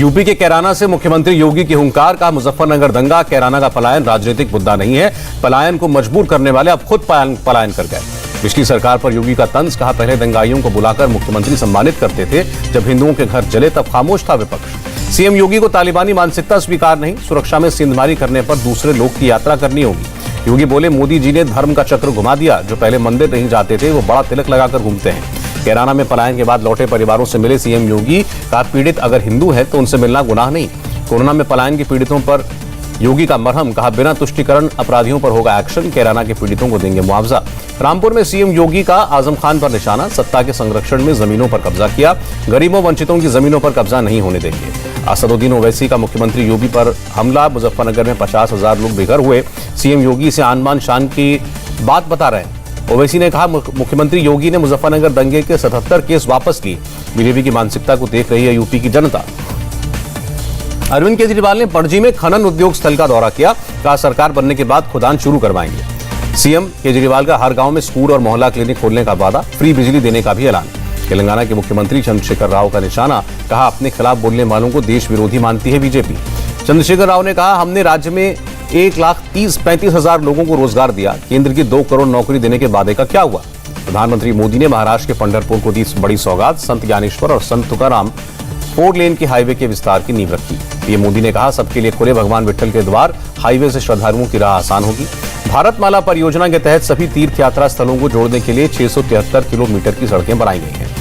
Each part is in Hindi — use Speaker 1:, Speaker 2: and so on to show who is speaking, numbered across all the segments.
Speaker 1: यूपी के कैराना से मुख्यमंत्री योगी की हुंकार, कहा मुजफ्फरनगर दंगा कैराना का पलायन राजनीतिक मुद्दा नहीं है, पलायन को मजबूर करने वाले अब खुद पलायन कर गए। पिछली सरकार पर योगी का तंज, कहा पहले दंगाइयों को बुलाकर मुख्यमंत्री सम्मानित करते थे, जब हिंदुओं के घर जले तब खामोश था विपक्ष। सीएम योगी को तालिबानी मानसिकता स्वीकार नहीं, सुरक्षा में सेंधमारी करने पर दूसरे लोग की यात्रा करनी होगी। योगी बोले मोदी जी ने धर्म का चक्र घुमा दिया, जो पहले मंदिर नहीं जाते थे वो बड़ा तिलक लगाकर घूमते हैं। कैराना में पलायन के बाद लौटे परिवारों से मिले सीएम योगी, कहा पीड़ित अगर हिंदू है तो उनसे मिलना गुनाह नहीं। कोरोना में पलायन के पीड़ितों पर योगी का मरहम, कहा बिना तुष्टिकरण अपराधियों पर होगा एक्शन, कैराना के पीड़ितों को देंगे मुआवजा। रामपुर में सीएम योगी का आजम खान पर निशाना, सत्ता के संरक्षण में जमीनों पर कब्जा किया, गरीबों वंचितों की जमीनों पर कब्जा नहीं होने देंगे। असदुद्दीन ओवैसी का मुख्यमंत्री योगी पर हमला, मुजफ्फरनगर में 50,000 लोग बेघर हुए, सीएम योगी से आन बान शान की बात बता रहे हैं। ओवैसी ने कहा मुख्यमंत्री योगी ने मुजफ्फरनगर दंगे के 77 केस वापस लिए, बीजेपी की मानसिकता को देख रही है यूपी की जनता। अरविंद केजरीवाल ने पणजी में खनन उद्योग स्थल का दौरा किया, कहा सरकार बनने के बाद खुदान शुरू करवाएंगे। सीएम केजरीवाल का हर गांव में स्कूल और मोहल्ला क्लिनिक खोलने का वादा, फ्री बिजली देने का भी ऐलान। तेलंगाना के मुख्यमंत्री चंद्रशेखर राव का निशाना, कहा अपने खिलाफ बोलने वालों को देश विरोधी मानती है बीजेपी। चंद्रशेखर राव ने कहा हमने राज्य में 1,35,000 लोगों को रोजगार दिया, केंद्र की 2 करोड़ नौकरी देने के वादे का क्या हुआ। प्रधानमंत्री मोदी ने महाराष्ट्र के पंढरपुर को दी बड़ी सौगात, संत ज्ञानेश्वर और संत तुकाराम 4 लेन की हाईवे के विस्तार की नींव रखी। पीएम मोदी ने कहा सबके लिए खुले भगवान विट्ठल के द्वार, हाईवे से श्रद्धालुओं की राह आसान होगी। भारतमाला परियोजना के तहत सभी तीर्थ यात्रा स्थलों को जोड़ने के लिए 673 किलोमीटर की सड़कें बनाई गई हैं।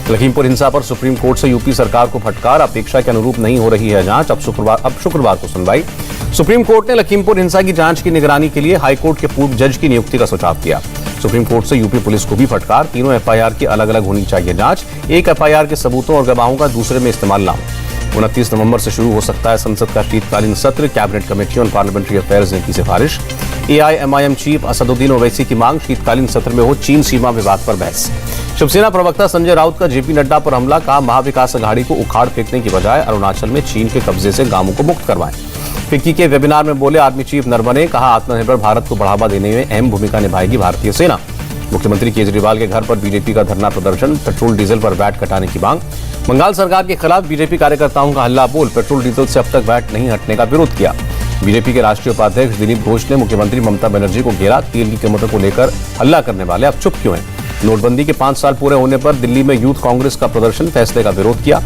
Speaker 1: लखीमपुर हिंसा पर सुप्रीम कोर्ट से यूपी सरकार को फटकार, अपेक्षा के अनुरूप नहीं हो रही है जांच, अब शुक्रवार को सुनवाई। सुप्रीम कोर्ट ने लखीमपुर हिंसा की जांच की निगरानी के लिए हाईकोर्ट के पूर्व जज की नियुक्ति का सुझाव किया। सुप्रीम कोर्ट से यूपी पुलिस को भी फटकार, तीनों एफआईआर की अलग अलग होनी चाहिए जांच, एक एफआईआर के सबूतों और गवाहों का दूसरे में इस्तेमाल ना हो। 29 नवंबर से शुरू हो सकता है संसद का शीतकालीन सत्र, cabinet committee on parliamentary affairs ने की सिफारिश। एआईएमआईएम चीफ असदुद्दीन ओवैसी की मांग, शीतकालीन सत्र में हो चीन सीमा विवाद पर बहस। शिवसेना प्रवक्ता संजय राउत का जेपी नड्डा पर हमला, कहा महाविकास अघाड़ी को उखाड़ फेंकने की बजाय अरुणाचल में चीन के कब्जे से गांवों को मुक्त करवाएं। फिक्की के वेबिनार में बोले आर्मी चीफ नरवणे, कहा आत्मनिर्भर भारत को बढ़ावा देने में अहम भूमिका निभाएगी भारतीय सेना। मुख्यमंत्री केजरीवाल के घर पर बीजेपी का धरना प्रदर्शन, पेट्रोल डीजल पर वैट कटाने की मांग। बंगाल सरकार के खिलाफ बीजेपी कार्यकर्ताओं का हल्ला बोल, पेट्रोल डीजल से अब तक वैट नहीं हटने का विरोध किया। बीजेपी के राष्ट्रीय उपाध्यक्ष दिलीप घोष ने मुख्यमंत्री ममता बनर्जी को घेरा, तेल की कीमतों को लेकर हल्ला करने वाले अब चुप क्यों हैं। नोटबंदी के 5 साल पूरे होने पर दिल्ली में यूथ कांग्रेस का प्रदर्शन, फैसले का विरोध किया।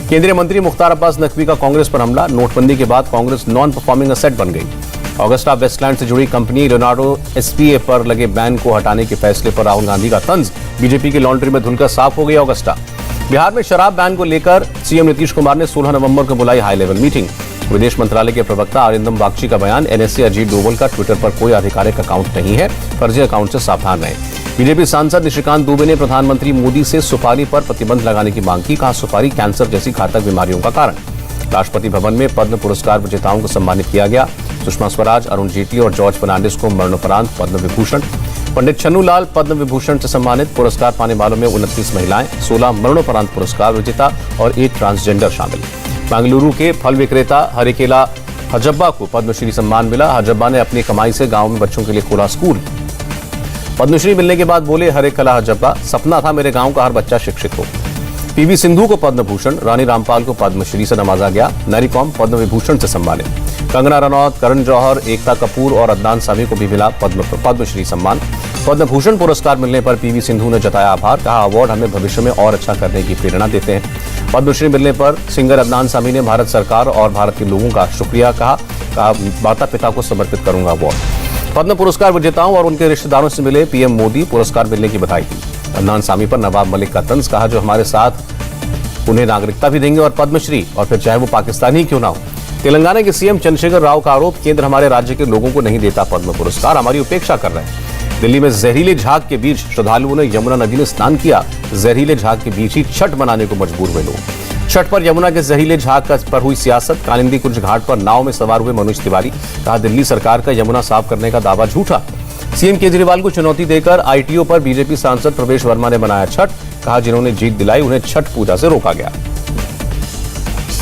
Speaker 1: केंद्रीय मंत्री मुख्तार अब्बास नकवी का कांग्रेस पर हमला, नोटबंदी के बाद कांग्रेस नॉन परफॉर्मिंग एसेट बन गई। ऑगस्टा वेस्टलैंड से जुड़ी कंपनी लियोनार्डो एसपीए पर लगे बैन को हटाने के फैसले पर राहुल गांधी का तंज, बीजेपी की लॉन्ड्री में धुलकर साफ हो गई ऑगस्टा। बिहार में शराब बैन को लेकर सीएम नीतीश कुमार ने 16 नवंबर को बुलाई हाई लेवल मीटिंग। विदेश मंत्रालय के प्रवक्ता अरिंदम बागची का बयान, एनएसए अजीत डोवल का ट्विटर पर कोई आधिकारिक अकाउंट नहीं है, फर्जी अकाउंट से सावधान रहें। बीजेपी सांसद निशिकांत दुबे ने प्रधानमंत्री मोदी से सुपारी पर प्रतिबंध लगाने की मांग की, कहा सुपारी कैंसर जैसी घातक बीमारियों का कारण। राष्ट्रपति भवन में पद्म पुरस्कार विजेताओं को सम्मानित किया गया। सुषमा स्वराज, अरुण जेटली और जॉर्ज फर्नांडिस को मरणोपरांत पद्म विभूषण। पंडित छन्नूलाल पद्म विभूषण से सम्मानित, पुरस्कार पाने वालों में 29 महिलाएं, 16 मरणोपरांत पुरस्कार विजेता और 1 ट्रांसजेंडर शामिल। बेंगलुरु के फल विक्रेता हरिकेला हजब्बा को पद्मश्री सम्मान मिला। हजब्बा ने अपनी कमाई से गांव में बच्चों के लिए खोला स्कूल। पद्मश्री मिलने के बाद बोले हरिकेला हजब्बा, सपना था मेरे गांव का हर बच्चा शिक्षित हो। पीवी सिंधु को पद्म भूषण, रानी रामपाल को पद्मश्री से नवाजा गया। मैरी कॉम पद्म विभूषण से सम्मानित। कंगना रनौत, करण जौहर, एकता कपूर और अदनान सामी को भी मिला पद्मश्री सम्मान। पद्म भूषण पुरस्कार मिलने पर पीवी सिंधु ने जताया आभार, कहा अवार्ड हमें भविष्य में और अच्छा करने की प्रेरणा देते हैं। पद्मश्री मिलने पर सिंगर अदनान सामी ने भारत सरकार और भारत के लोगों का शुक्रिया कहा माता पिता को समर्पित करूंगा अवार्ड। पद्म पुरस्कार विजेताओं और उनके रिश्तेदारों से मिले पीएम मोदी, पुरस्कार मिलने की बधाई दी। अदनान सामी पर नवाब मलिक का तंज, कहा जो हमारे साथ उन्हें नागरिकता भी देंगे और पद्मश्री, और फिर चाहे वो पाकिस्तानी क्यों ना हो। तेलंगाना के सीएम चंद्रशेखर राव का आरोप, केंद्र हमारे राज्य के लोगों को नहीं देता पद्म पुरस्कार, हमारी उपेक्षा कर रहे हैं। दिल्ली में जहरीले झाग के बीच श्रद्धालुओं ने यमुना नदी में स्नान किया, जहरीले झाग के बीच ही छठ मनाने को मजबूर हुए लोग। छठ पर यमुना के जहरीले झाग पर हुई सियासत, कालिंदी कुंज घाट पर नाव में सवार हुए मनोज तिवारी, कहा दिल्ली सरकार का यमुना साफ करने का दावा झूठा। सीएम केजरीवाल को चुनौती देकर आईटीओ पर बीजेपी सांसद प्रवेश वर्मा ने बनाया छठ, कहा जिन्होंने जीत दिलाई उन्हें छठ पूजा से रोका गया।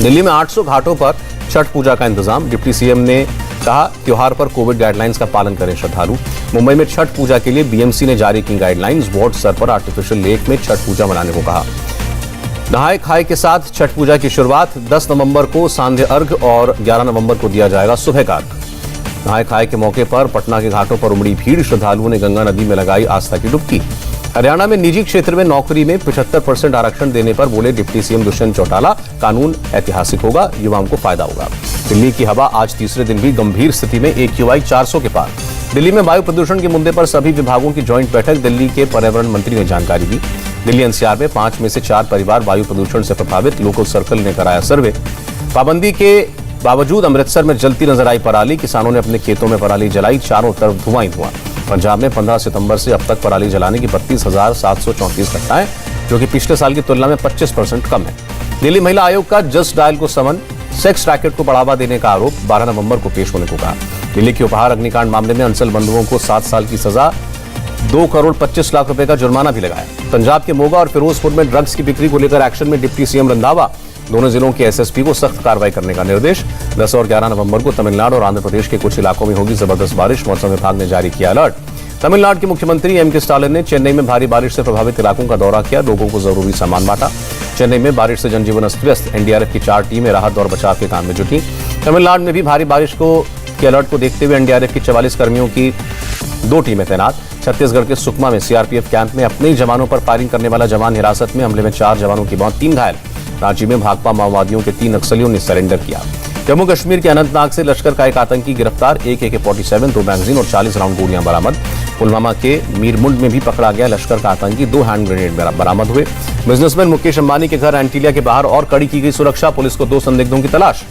Speaker 1: दिल्ली में 800 घाटों पर छठ पूजा का इंतजाम, डिप्टी सीएम ने कहा त्योहार पर कोविड गाइडलाइंस का पालन करें श्रद्धालु। मुंबई में छठ पूजा के लिए बीएमसी ने जारी की गाइडलाइंस, वार्ड स्तर पर आर्टिफिशियल लेक में छठ पूजा मनाने को कहा। नहाय खाए के साथ छठ पूजा की शुरुआत 10 नवंबर को सांध्य अर्घ और 11 नवंबर को दिया जाएगा सुबह का अर्घ। नहाय खाए के मौके पर पटना के घाटों पर उमड़ी भीड़, श्रद्धालुओं ने गंगा नदी में लगाई आस्था की डुबकी। हरियाणा में निजी क्षेत्र में नौकरी में 75% आरक्षण देने पर बोले डिप्टी सीएम दुष्यंत चौटाला, कानून ऐतिहासिक होगा, युवाओं को फायदा होगा। दिल्ली की हवा आज तीसरे दिन भी गंभीर स्थिति में, AQI 400 के पार। दिल्ली में वायु प्रदूषण के मुद्दे पर सभी विभागों की ज्वाइंट बैठक, दिल्ली के पर्यावरण मंत्री ने जानकारी दी। दिल्ली NCR में 5 में से 4 परिवार वायु प्रदूषण से प्रभावित, लोकल सर्कल ने कराया सर्वे। पाबंदी के बावजूद अमृतसर में जलती नजर आई पराली, किसानों ने अपने खेतों में पराली जलाई, चारों तरफ धुआं ही धुआं। पंजाब में 15 सितंबर से अब तक पराली जलाने की 32,734 घटनाएं, जो कि पिछले साल की तुलना में 25% कम है। दिल्ली महिला आयोग का जस्ट डायल को समन, सेक्स रैकेट को बढ़ावा देने का आरोप, 12 नवंबर को पेश होने को कहा। दिल्ली के उपहार अग्निकांड मामले में अंचल बंधुओं को 7 साल की सजा, 2 करोड़ 25 लाख रुपए का जुर्माना भी लगाया। पंजाब के मोगा और फिरोजपुर में ड्रग्स की बिक्री को लेकर एक्शन में डिप्टी सीएम रंधावा, दोनों जिलों के SSP को सख्त कार्रवाई करने का निर्देश। 10 और 11 नवंबर को तमिलनाडु और आंध्र प्रदेश के कुछ इलाकों में होगी जबरदस्त बारिश, मौसम विभाग ने जारी किया अलर्ट। तमिलनाडु के मुख्यमंत्री M.K. स्टालिन ने चेन्नई में भारी बारिश से प्रभावित इलाकों का दौरा किया, लोगों को जरूरी सामान बांटा। चेन्नई में बारिश से जनजीवन अस्त-व्यस्त, NDRF की 4 टीमें राहत और बचाव के काम में जुटी। तमिलनाडु में भी भारी बारिश के अलर्ट को देखते हुए NDRF की 44 कर्मियों की 2 टीमें तैनात। छत्तीसगढ़ के सुकमा में CRPF कैंप में अपने ही जवानों पर फायरिंग करने वाला जवान हिरासत में, हमले में 4 जवानों की मौत, 3 घायल। रांची में भाकपा माओवादियों के 3 नक्सलियों ने सरेंडर किया। जम्मू कश्मीर के अनंतनाग से लश्कर का एक आतंकी गिरफ्तार, एक AK-47, 2 मैगजीन और 40 राउंड गोलियां बरामद। पुलवामा के मीरमुंड में भी पकड़ा गया लश्कर का आतंकी, 2 हैंड ग्रेनेड बरामद हुए। बिजनेसमैन मुकेश अंबानी के घर एंटीलिया के बाहर और कड़ी की गई सुरक्षा, पुलिस को 2 संदिग्धों की तलाश।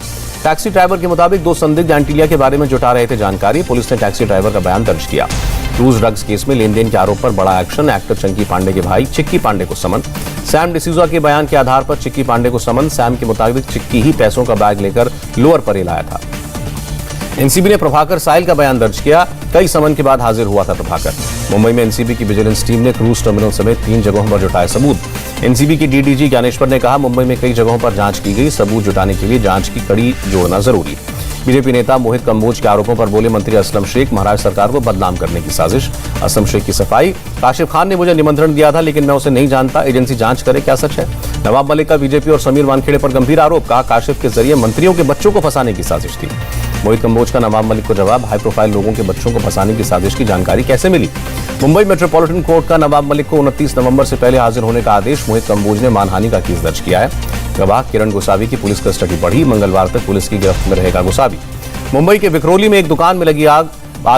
Speaker 1: टैक्सी ड्राइवर के मुताबिक 2 संदिग्ध एंटीलिया के बारे में जुटा रहे थे जानकारी, पुलिस ने टैक्सी ड्राइवर का बयान दर्ज किया। क्रूज ड्रग्स केस में लेन देन के आरोप पर बड़ा एक्शन, एक्टर चंकी पांडे के भाई चिक्की पांडे को समन। सैम डिसूजा के बयान के आधार पर चिक्की पांडे को समन, सैम के मुताबिक चिक्की ही पैसों का बैग लेकर लोअर परेल आया था। NCB ने प्रभाकर साहिल का बयान दर्ज किया, कई समन के बाद हाजिर हुआ था प्रभाकर। मुंबई में NCB की विजिलेंस टीम ने क्रूज टर्मिनल समेत 3 जगहों पर जुटाए सबूत। NCB की DDG ज्ञानेश्वर ने कहा, मुंबई में कई जगहों पर जांच की गई, सबूत जुटाने के लिए जांच की कड़ी जोड़ना जरूरी। बीजेपी नेता मोहित कंबोज के आरोपों पर बोले मंत्री असलम शेख, महाराष्ट्र सरकार को बदनाम करने की साजिश। असलम शेख की सफाई, काशिफ खान ने मुझे निमंत्रण दिया था लेकिन मैं उसे नहीं जानता, एजेंसी जांच करे, क्या सच है? नवाब मलिक का बीजेपी और समीर वानखेड़े पर गंभीर आरोप, कहा काशिफ के जरिए मंत्रियों के बच्चों को फंसाने की साजिश थी। मोहित कंबोज का नवाब मलिक को जवाब, हाई प्रोफाइल लोगों के बच्चों को फंसाने की साजिश की जानकारी कैसे मिली? मुंबई मेट्रोपॉलिटन कोर्ट का नवाब मलिक को 29 नवंबर से पहले हाजिर होने का आदेश, मोहित कंबोज ने मानहानि का केस दर्ज किया है। गवाह किरण गोसावी की पुलिस कस्टडी बढ़ी, मंगलवार तक पुलिस की गिरफ्त में रहेगा गोसावी। मुंबई के विक्रोली में एक दुकान में लगी आग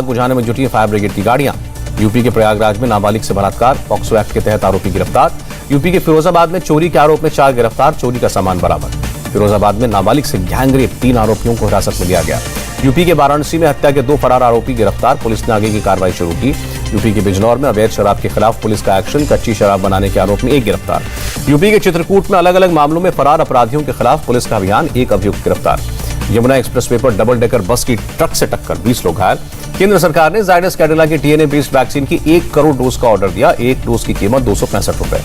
Speaker 1: बुझाने में जुटी फायर ब्रिगेड की गाड़ियां। यूपी के प्रयागराज में नाबालिग से बलात्कार, पॉक्सो एक्ट के तहत आरोपी गिरफ्तार। यूपी के फिरोजाबाद में चोरी के आरोप में 4 गिरफ्तार, चोरी का सामान बरामद। फिरोजाबाद में नाबालिग से गैंगरेप, 3 आरोपियों को हिरासत में लिया गया। यूपी के वाराणसी में हत्या के 2 फरार आरोपी गिरफ्तार, पुलिस ने आगे की कार्रवाई शुरू की। यूपी के बिजनौर में अवैध शराब के खिलाफ पुलिस का एक्शन, कच्ची शराब बनाने के आरोप में 1 गिरफ्तार। यूपी के चित्रकूट में अलग अलग मामलों में फरार अपराधियों के खिलाफ पुलिस का अभियान, 1 अभियुक्त गिरफ्तार। यमुना एक्सप्रेसवे पर डबल डेकर बस की ट्रक से टक्कर, 20 लोग घायल। केंद्र सरकार ने जायडस कैडिला की DNA बेस्ड वैक्सीन की 1 करोड़ डोज का ऑर्डर दिया, 1 डोज की कीमत 265 रुपए।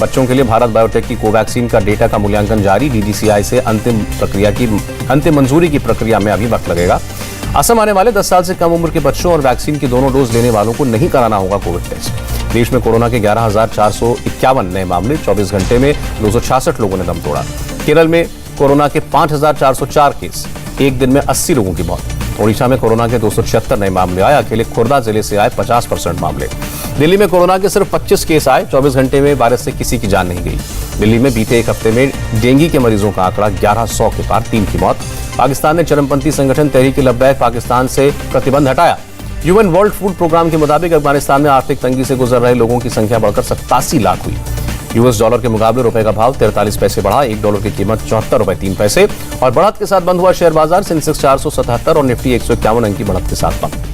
Speaker 1: बच्चों के लिए भारत बायोटेक की कोवैक्सीन का डेटा का मूल्यांकन जारी, DDCI से अंतिम मंजूरी की प्रक्रिया में अभी वक्त लगेगा। असम आने वाले 10 साल से कम उम्र के बच्चों और वैक्सीन की दोनों डोज लेने वालों को नहीं कराना होगा कोविड टेस्ट। देश में कोरोना के 11,451 नए मामले, 24 घंटे में 266 लोगों ने दम तोड़ा। केरल में कोरोना के 5,404 केस, एक दिन में 80 लोगों की मौत। ओडिशा में कोरोना के 276 नए मामले आए, अकेले खुर्दा जिले से आए 50% मामले। दिल्ली में कोरोना के सिर्फ 25 केस आए, 24 घंटे में वायरस से किसी की जान नहीं गई। दिल्ली में बीते 1 हफ्ते में डेंगू के मरीजों का आंकड़ा 1100 के पार, 3 की मौत। पाकिस्तान ने चरमपंथी संगठन तहरीक-ए-लब्बैक पाकिस्तान से प्रतिबंध हटाया। UN वर्ल्ड फूड प्रोग्राम के मुताबिक अफगानिस्तान में आर्थिक तंगी से गुजर रहे लोगों की संख्या बढ़कर 87 लाख हुई। US डॉलर के मुकाबले रुपए का भाव 43 पैसे बढ़ा, $1 की कीमत 74 रुपए 3 पैसे। और बढ़त के साथ बंद हुआ शेयर बाजार, सेंसेक्स 477 और निफ्टी 151 अंक की बढ़त के साथ बंद।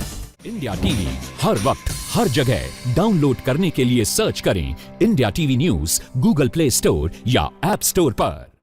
Speaker 2: इंडिया टीवी हर वक्त हर जगह डाउनलोड करने के लिए सर्च करें India TV news Google play store या ऐप स्टोर पर।